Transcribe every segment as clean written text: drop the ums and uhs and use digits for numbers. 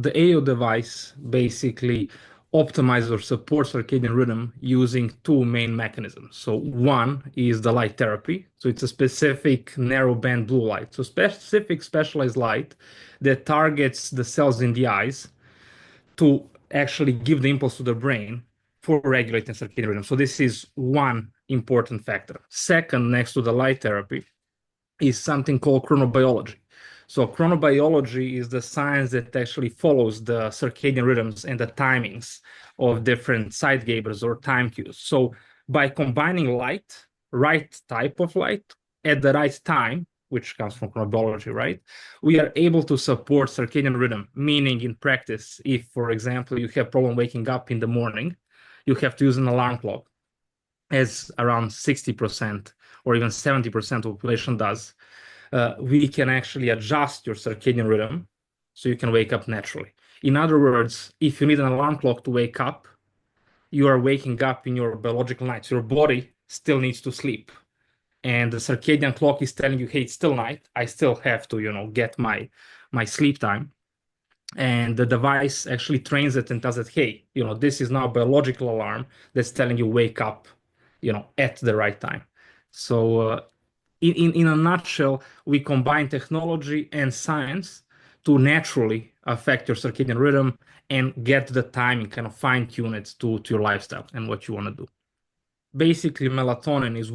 the AO device basically optimizes or supports circadian rhythm using two main mechanisms. So one is the light therapy. So it's a specific narrow band blue light. So specific specialized light that targets the cells in the eyes to actually give the impulse to the brain for regulating circadian rhythm. So this is one important factor. Second, next to the light therapy, is something called chronobiology. So chronobiology is the science that actually follows the circadian rhythms and the timings of different zeitgebers or time cues. So by combining light, right type of light at the right time, which comes from chronobiology, right? We are able to support circadian rhythm, meaning in practice, if, for example, you have problem waking up in the morning, you have to use an alarm clock, as around 60% or even 70% of the population does. We can actually adjust your circadian rhythm so you can wake up naturally. In other words, if you need an alarm clock to wake up, you are waking up in your biological night. So your body still needs to sleep. And the circadian clock is telling you, hey, it's still night. I still have to, get my sleep time. And the device actually trains it and tells it, hey, this is now a biological alarm that's telling you wake up, at the right time. So in a nutshell, we combine technology and science to naturally affect your circadian rhythm and get the timing, kind of fine tune it to your lifestyle and what you want to do. Basically, melatonin is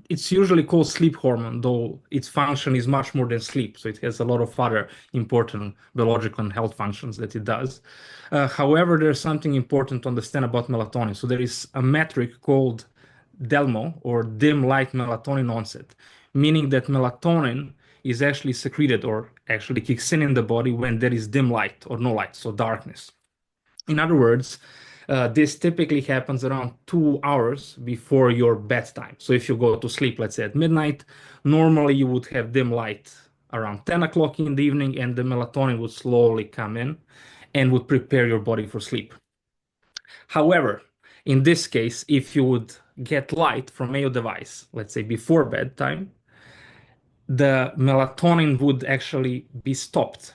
it's usually called sleep hormone, though its function is much more than sleep. So it has a lot of other important biological and health functions that it does. However, there's something important to understand about melatonin. So there is a metric called DELMO, or dim light melatonin onset, meaning that melatonin is actually secreted or actually kicks in the body when there is dim light or no light, so darkness. In other words, this typically happens around 2 hours before your bedtime. So if you go to sleep, let's say at midnight, normally you would have dim light around 10 o'clock in the evening, and the melatonin would slowly come in and would prepare your body for sleep. However, in this case, if you would get light from a device, let's say before bedtime, the melatonin would actually be stopped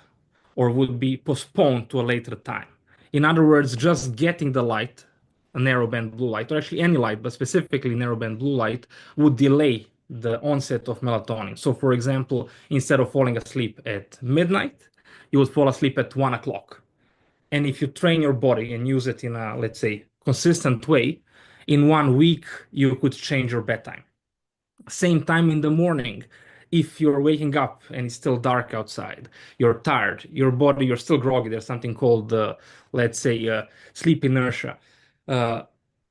or would be postponed to a later time. In other words, just getting the light, a narrowband blue light, or actually any light, but specifically narrowband blue light, would delay the onset of melatonin. So, for example, instead of falling asleep at midnight, you would fall asleep at 1 o'clock. And if you train your body and use it in a, let's say, consistent way, in 1 week, you could change your bedtime. Same time in the morning, if you're waking up and it's still dark outside, you're tired, your body, you're still groggy, there's something called, let's say, sleep inertia. The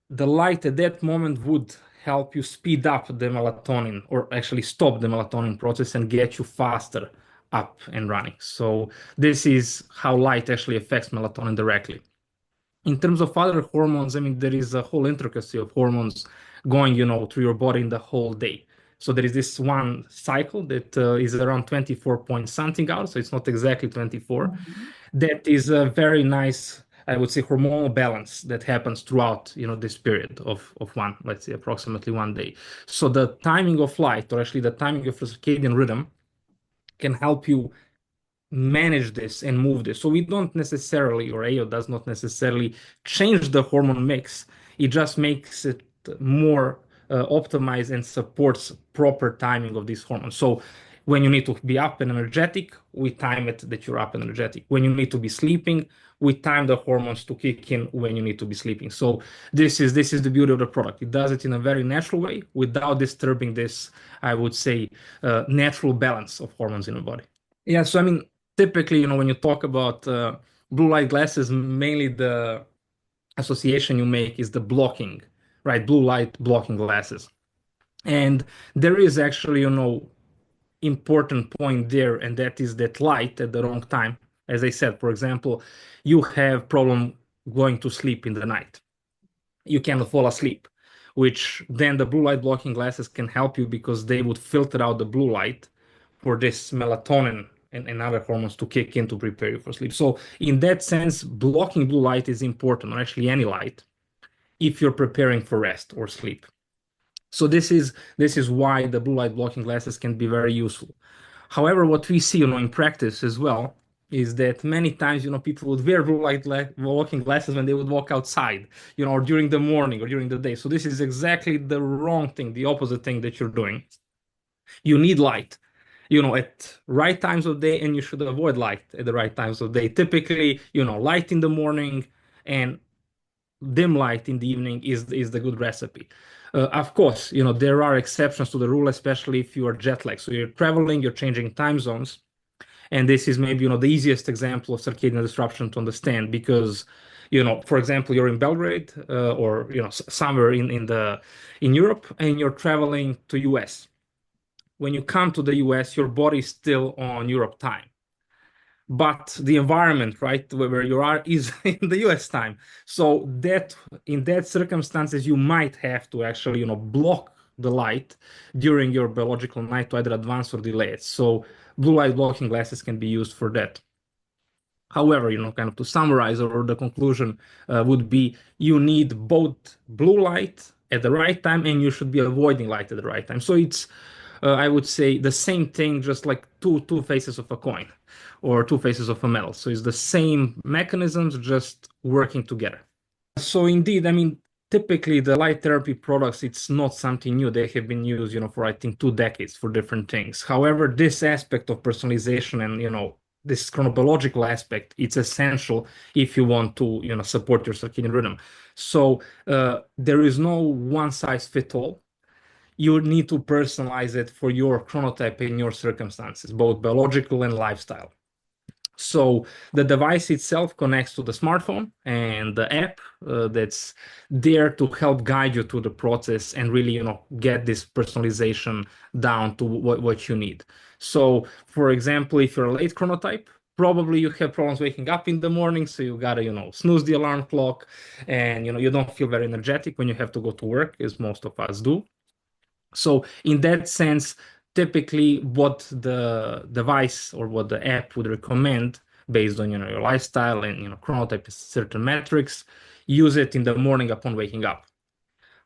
light at that moment would help you speed up the melatonin, or actually stop the melatonin process and get you faster up and running. So this is how light actually affects melatonin directly. In terms of other hormones, I mean, there is a whole intricacy of hormones going, through your body in the whole day. So there is this one cycle that is around 24 point something hours. So it's not exactly 24. That is a very nice, I would say, hormonal balance that happens throughout, this period of one, let's say, approximately 1 day. So the timing of light, or actually the timing of circadian rhythm, can help you manage this and move this. So we don't necessarily, or AO does not necessarily change the hormone mix. It just makes it more optimized and supports proper timing of these hormones. So when you need to be up and energetic, we time it that you're up and energetic. When you need to be sleeping, we time the hormones to kick in when you need to be sleeping. So this is the beauty of the product. It does it in a very natural way without disturbing this, I would say, natural balance of hormones in the body. Yeah, so I mean, typically, when you talk about blue light glasses, mainly the association you make is the blocking, right? Blue light blocking glasses. And there is actually, important point there, and that is that light at the wrong time. As I said, for example, you have problem going to sleep in the night. You cannot fall asleep, which then the blue light blocking glasses can help you because they would filter out the blue light for this melatonin and other hormones to kick in to prepare you for sleep. So in that sense, blocking blue light is important, or actually any light, if you're preparing for rest or sleep. So this is why the blue light blocking glasses can be very useful. However, what we see, in practice as well, is that many times, people would wear blue light walking glasses when they would walk outside, or during the morning or during the day. So this is exactly the wrong thing, the opposite thing that you're doing. You need light, at right times of day, and you should avoid light at the right times of day. Typically, light in the morning and dim light in the evening is the good recipe. Of course, there are exceptions to the rule, especially if you are jet lagged. So you're traveling, you're changing time zones, and this is maybe the easiest example of circadian disruption to understand because for example, you're in Belgrade or somewhere in Europe, and you're traveling to US. When you come to the US, your body is still on Europe time, but the environment, right, where you are is in the US time. So that in that circumstances, you might have to actually, block the light during your biological night to either advance or delay it. So blue light blocking glasses can be used for that. However, kind of to summarize, or the conclusion would be you need both blue light at the right time, and you should be avoiding light at the right time. So it's, I would say, the same thing, just like two faces of a coin or two faces of a medal. So it's the same mechanisms, just working together. So indeed, I mean, typically the light therapy products, it's not something new. They have been used, for I think 2 decades for different things. However, this aspect of personalization and, this chronobiological aspect, it's essential if you want to, support your circadian rhythm. So there is no one size fit all. You need to personalize it for your chronotype and your circumstances, both biological and lifestyle. So the device itself connects to the smartphone and the app that's there to help guide you through the process and really, get this personalization down to what you need. So, for example, if you're a late chronotype, probably you have problems waking up in the morning, so you gotta, snooze the alarm clock, and you don't feel very energetic when you have to go to work, as most of us do. So in that sense, typically what the device or what the app would recommend based on your lifestyle and chronotype certain metrics, use it in the morning upon waking up.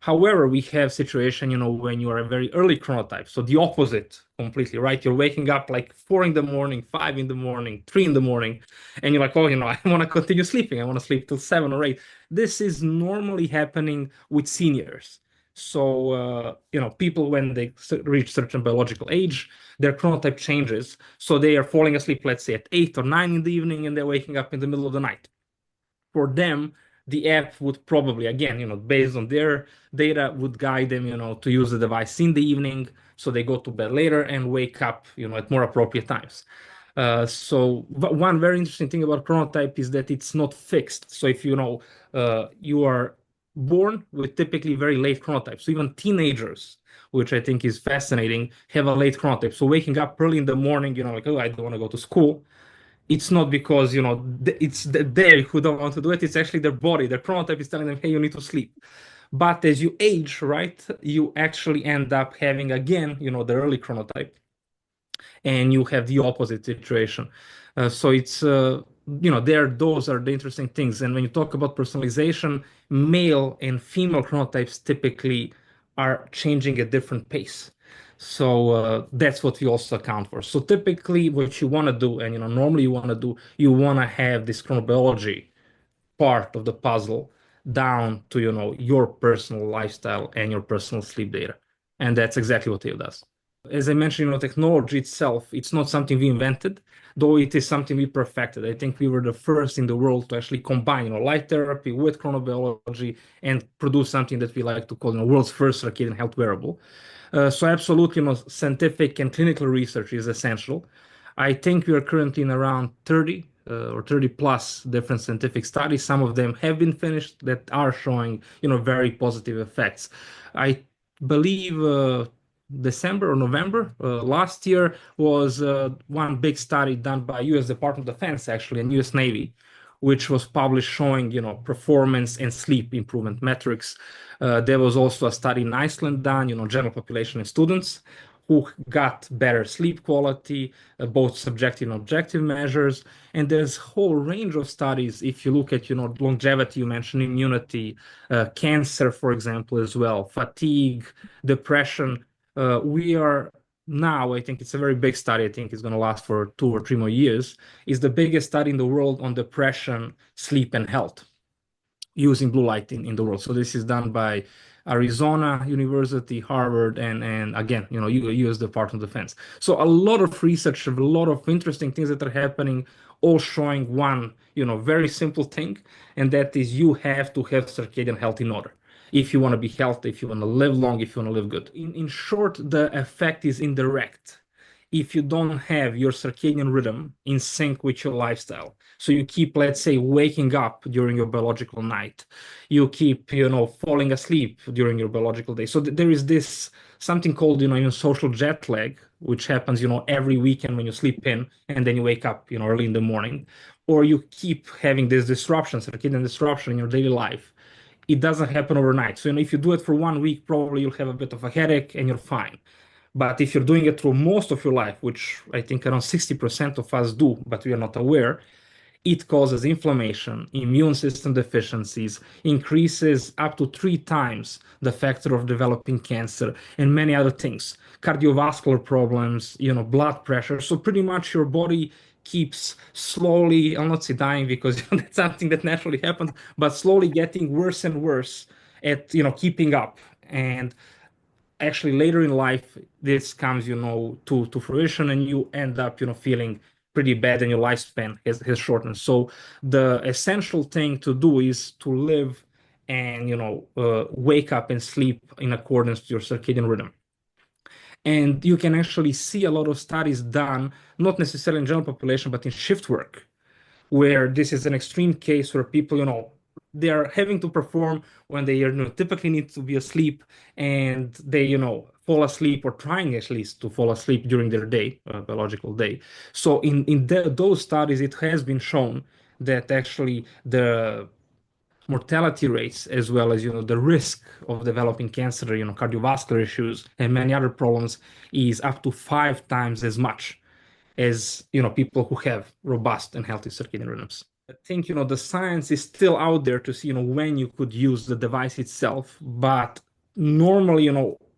However, we have situation, when you are a very early chronotype. So the opposite completely, right? You're waking up like 4 in the morning, 5 in the morning, 3 in the morning, and you're like, oh, I want to continue sleeping. I want to sleep till 7 or 8. This is normally happening with seniors. So, people, when they reach certain biological age, their chronotype changes. So they are falling asleep, let's say at 8 or 9 in the evening, and they're waking up in the middle of the night. For them, the app would probably, again, based on their data, would guide them, to use the device in the evening, so they go to bed later and wake up, at more appropriate times. So one very interesting thing about chronotype is that it's not fixed. So if you are born with typically very late chronotype, so even teenagers, which I think is fascinating, have a late chronotype. So waking up early in the morning, like, oh, I don't want to go to school, it's not because it's they who don't want to do it. It's actually their body, their chronotype is telling them, hey, you need to sleep. But as you age, right, you actually end up having again, the early chronotype, and you have the opposite situation. So it's those are the interesting things. And when you talk about personalization, male and female chronotypes typically are changing at different pace. So that's what we also account for. So typically, what you want to do, and normally you want to have this chronobiology part of the puzzle down to your personal lifestyle and your personal sleep data, and that's exactly what it does. As I mentioned, technology itself, it's not something we invented, though it is something we perfected. I think we were the first in the world to actually combine, light therapy with chronobiology and produce something that we like to call, world's first circadian health wearable. So absolutely, scientific and clinical research is essential. I think we are currently in around 30 or 30 plus different scientific studies. Some of them have been finished that are showing, very positive effects. I believe December or November last year was one big study done by U.S. Department of Defense, actually, and U.S. Navy, which was published showing, performance and sleep improvement metrics. There was also a study in Iceland done, general population and students who got better sleep quality, both subjective and objective measures. And there's a whole range of studies. If you look at, longevity, you mentioned immunity, cancer, for example, as well, fatigue, depression. We are now, I think it's a very big study. I think it's going to last for 2 or 3 more years. Is the biggest study in the world on depression, sleep, and health using blue light in the world. So this is done by Arizona University, Harvard, and again, U.S. Department of Defense. So a lot of research, a lot of interesting things that are happening, all showing one, very simple thing, and that is you have to have circadian health in order. If you want to be healthy, if you want to live long, if you want to live good. In short, the effect is indirect if you don't have your circadian rhythm in sync with your lifestyle. So you keep, let's say, waking up during your biological night. You keep, falling asleep during your biological day. So there is this something called, social jet lag, which happens, every weekend when you sleep in and then you wake up, early in the morning. Or you keep having this disruption, circadian disruption in your daily life. It doesn't happen overnight. So, if you do it for 1 week, probably you'll have a bit of a headache and you're fine. But if you're doing it through most of your life, which I think around 60% of us do, but we are not aware, it causes inflammation, immune system deficiencies, increases up to 3 times the factor of developing cancer, and many other things, cardiovascular problems, blood pressure. So pretty much your body keeps slowly, I'll not say dying because that's something that naturally happens, but slowly getting worse and worse at, keeping up. And actually later in life this comes to fruition, and you end up feeling pretty bad, and your lifespan has shortened. So the essential thing to do is to live and wake up and sleep in accordance to your circadian rhythm. And you can actually see a lot of studies done, not necessarily in general population, but in shift work, where this is an extreme case where people, they are having to perform when they typically need to be asleep, and they, fall asleep, or trying at least to fall asleep during their day, biological day. So those studies, it has been shown that actually the mortality rates, as well as the risk of developing cancer, cardiovascular issues, and many other problems, is up to 5 times as much as people who have robust and healthy circadian rhythms. I think the science is still out there to see when you could use the device itself, but normally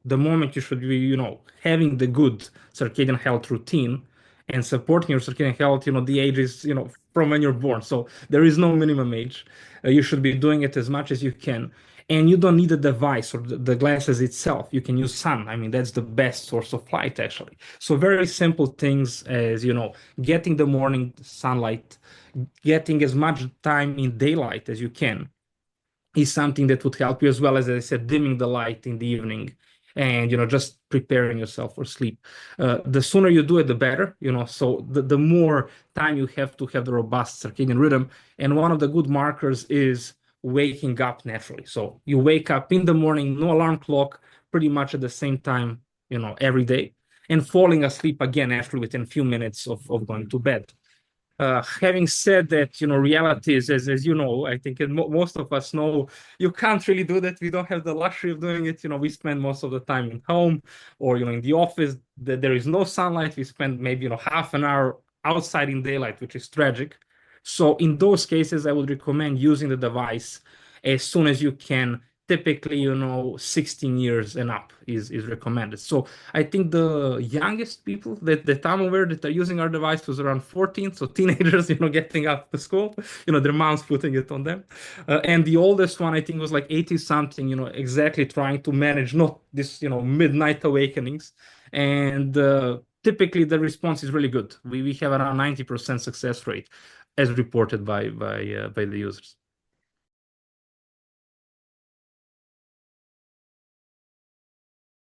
the moment you should be having the good circadian health routine and supporting your circadian health, the age is from when you're born. So there is no minimum age. You should be doing it as much as you can. And you don't need a device or the glasses itself. You can use sun. I mean, that's the best source of light, actually. So very simple things as, getting the morning sunlight, getting as much time in daylight as you can is something that would help you, as well as I said, dimming the light in the evening and, just preparing yourself for sleep. The sooner you do it, the better, so the more time you have to have the robust circadian rhythm. And one of the good markers is waking up naturally. So you wake up in the morning, no alarm clock, pretty much at the same time, every day, and falling asleep again after within a few minutes of going to bed. Having said that, reality is, as you know, I think most of us know, you can't really do that. We don't have the luxury of doing it. We spend most of the time in home or, in the office. There is no sunlight. We spend maybe, half an hour outside in daylight, which is tragic. So in those cases, I would recommend using the device as soon as you can. Typically, 16 years and up is recommended. So I think the youngest people that I'm aware that are using our device was around 14. So teenagers, getting up to school, their moms putting it on them. And the oldest one, I think, was like 80 something, exactly trying to manage not this, midnight awakenings. And typically the response is really good. We have around 90% success rate as reported by the users.